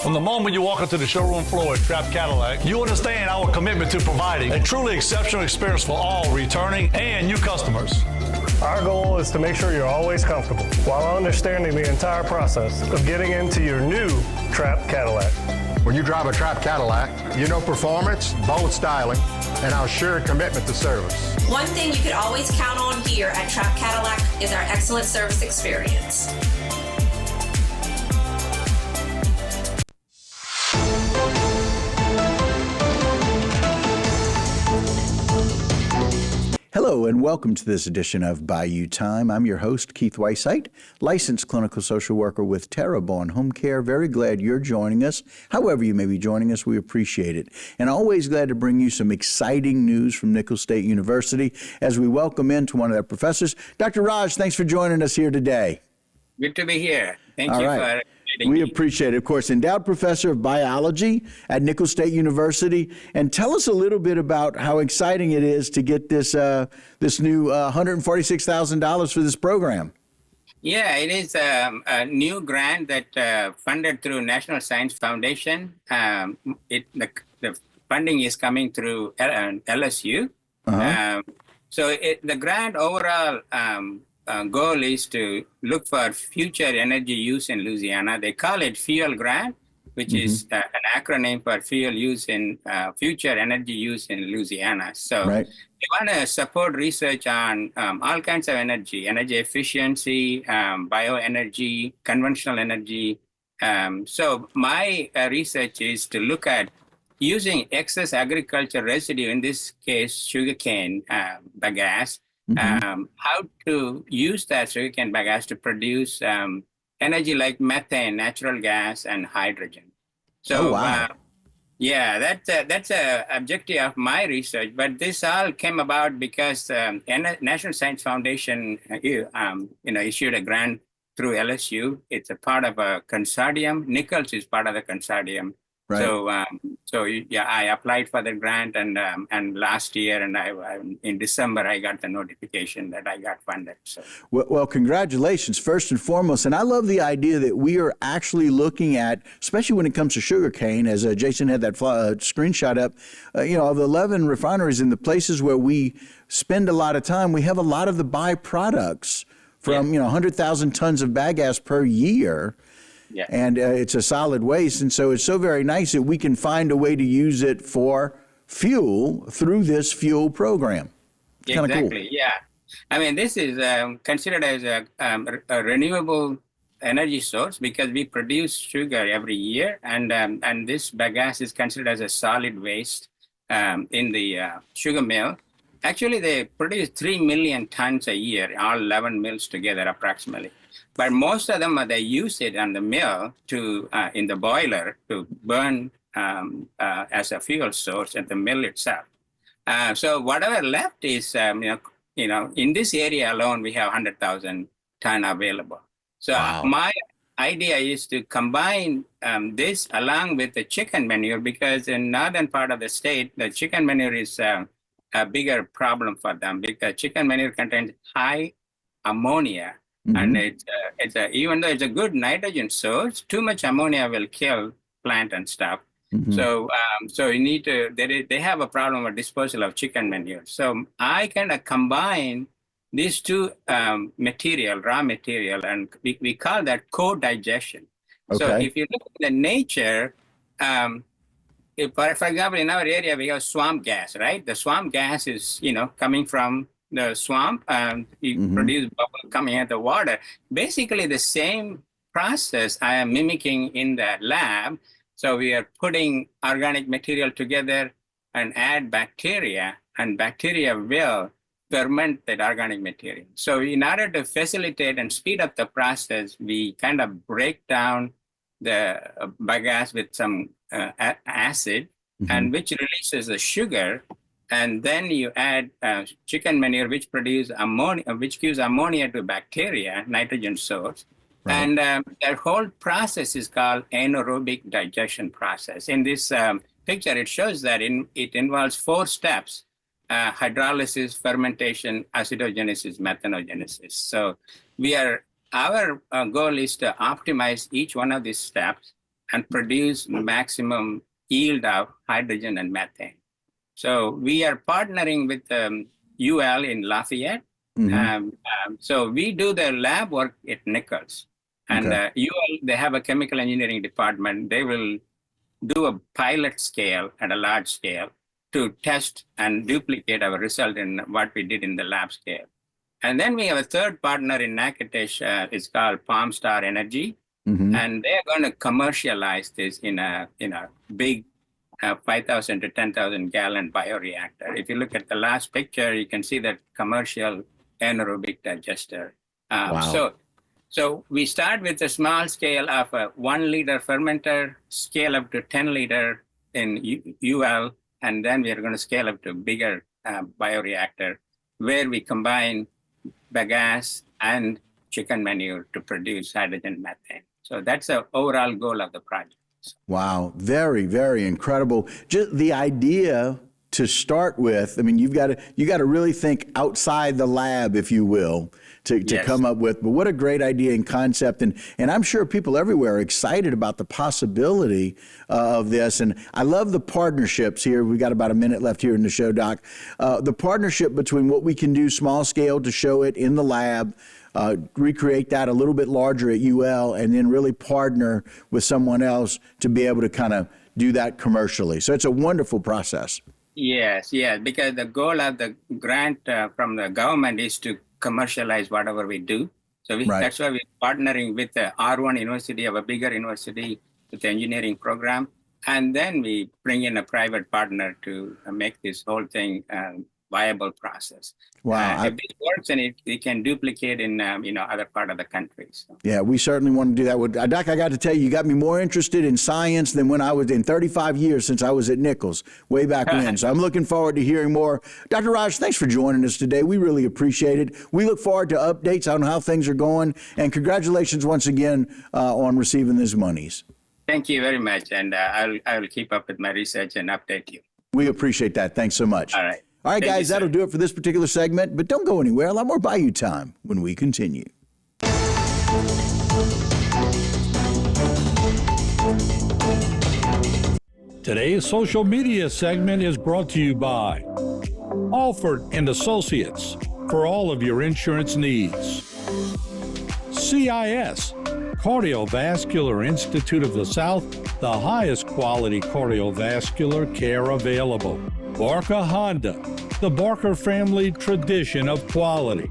From the moment you walk into the showroom floor at Trapp Cadillac, you understand our commitment to providing a truly exceptional experience for all returning and new customers. Our goal is to make sure you're always comfortable while understanding the entire process of getting into your new Trapp Cadillac. When you drive a Trapp Cadillac, you know performance, bold styling, and our shared commitment to service. One thing you can always count on here at Trapp Cadillac is our excellent service experience. Hello and welcome to this edition of Bayou Time. I'm your host, Keith Weissite, licensed clinical social worker with Terrebonne Home Care. Very glad you're joining us. However you may be joining us, we appreciate it. And always glad to bring you some exciting news from Nicholls State University as we welcome in to one of their professors. Dr. Raj, thanks for joining us here today. Good to be here. Thank All you right. for inviting We me. appreciate it. Of course, endowed professor of biology at Nicholls State University. And tell us a little bit about how exciting it is to get this new $146,000 for this program. Yeah, it is a new grant that funded through National Science Foundation. The funding is coming through LSU. So the grant overall goal is to look for future energy use in Louisiana. They call it FUEL grant, which is an acronym for fuel use in future energy use in Louisiana. So Right. we want to support research on all kinds of energy efficiency, bioenergy, conventional energy. So my research is to look at using excess agriculture residue, in this case, sugarcane bagasse, how to use that sugarcane bagasse to produce energy like methane, natural gas, and hydrogen. So, wow. that's a objective of my research. But this all came about because National Science Foundation, issued a grant through LSU. It's a part of a consortium. Nicholls is part of the consortium. Right. So, I applied for the grant, and last year, and in December, I got the notification that I got funded. So, Well, congratulations, first and foremost. And I love the idea that we are actually looking at, especially when it comes to sugarcane, as Jason had that screenshot up, of the 11 refineries in the places where we spend a lot of time, we have a lot of the byproducts from, 100,000 tons of bagasse per year. Yeah. And it's a solid waste. And so it's so very nice that we can find a way to use it for fuel through this fuel program. It's kind of cool. Exactly, yeah. I mean, this is considered as a renewable energy source because we produce sugar every year, and this bagasse is considered as a solid waste in the sugar mill. Actually, they produce 3 million tons a year, all 11 mills together approximately. But most of them, they use it on the mill to in the boiler to burn as a fuel source at the mill itself. So whatever left is, in this area alone, we have 100,000 ton available. So my idea is to combine this along with the chicken manure, because in northern part of the state, the chicken manure is a bigger problem for them because chicken manure contains high ammonia. And even though it's a good nitrogen source, too much ammonia will kill plant and stuff. So you need to. They have a problem with disposal of chicken manure. So I kind of combine these two raw material, and we call that co-digestion. Okay. So if you look at the nature, for example, in our area we have swamp gas, right? The swamp gas is coming from the swamp, you produce bubble coming out of the water. Basically, the same process I am mimicking in the lab. So we are putting organic material together and add bacteria, and bacteria will ferment that organic material. So in order to facilitate and speed up the process, we kind of break down the bagasse with some acid, and which releases the sugar. And then you add chicken manure, which produces ammonia, which gives ammonia to bacteria, nitrogen source. Right. And that whole process is called anaerobic digestion process. In this picture, it shows that it involves 4 steps: hydrolysis, fermentation, acidogenesis, methanogenesis. So our goal is to optimize each one of these steps and produce maximum yield of hydrogen and methane. So we are partnering with UL in Lafayette. So we do the lab work at Nicholls. And UL, they have a chemical engineering department. They will do a pilot scale at a large scale to test and duplicate our result in what we did in the lab scale. And then we have a third partner in Natchitoches. It's called Palm Star Energy. And they're going to commercialize this in a big 5,000 to 10,000 gallon bioreactor. If you look at the last picture, you can see that commercial anaerobic digester. So we start with a small scale of a 1 liter fermenter, scale up to 10 liter in UL, and then we are going to scale up to a bigger bioreactor where we combine bagasse and chicken manure to produce hydrogen methane. So that's the overall goal of the project. Wow, very, very incredible. Just the idea to start with, I mean, you got to really think outside the lab, if you will, to come up with. But what a great idea and concept. And I'm sure people everywhere are excited about the possibility of this. And I love the partnerships here. We got about a minute left here in the show, Doc. The partnership between what we can do small scale to show it in the lab, recreate that a little bit larger at UL, and then really partner with someone else to be able to kind of do that commercially. So it's a wonderful process. Yes, because the goal of the grant from the government is to commercialize whatever we do. So that's why we're partnering with the R1 university of a bigger university with the engineering program. And then we bring in a private partner to make this whole thing viable process. Wow. If this works, and it can duplicate in other part of the country. So. Yeah, we certainly want to do that. Well, Doc, I got to tell you, you got me more interested in science than when I was in 35 years since I was at Nicholls way back when. So I'm looking forward to hearing more. Dr. Raj, thanks for joining us today. We really appreciate it. We look forward to updates on how things are going. And congratulations once again on receiving these monies. Thank you very much. And I'll keep up with my research and update you. We appreciate that. Thanks so much. All right. All right, guys, that'll do it for this particular segment, but don't go anywhere. A lot more Bayou time when we continue. Today's social media segment is brought to you by Alford and Associates for all of your insurance needs. CIS, Cardiovascular Institute of the South, the highest quality cardiovascular care available. Barker Honda, the Barker family tradition of quality.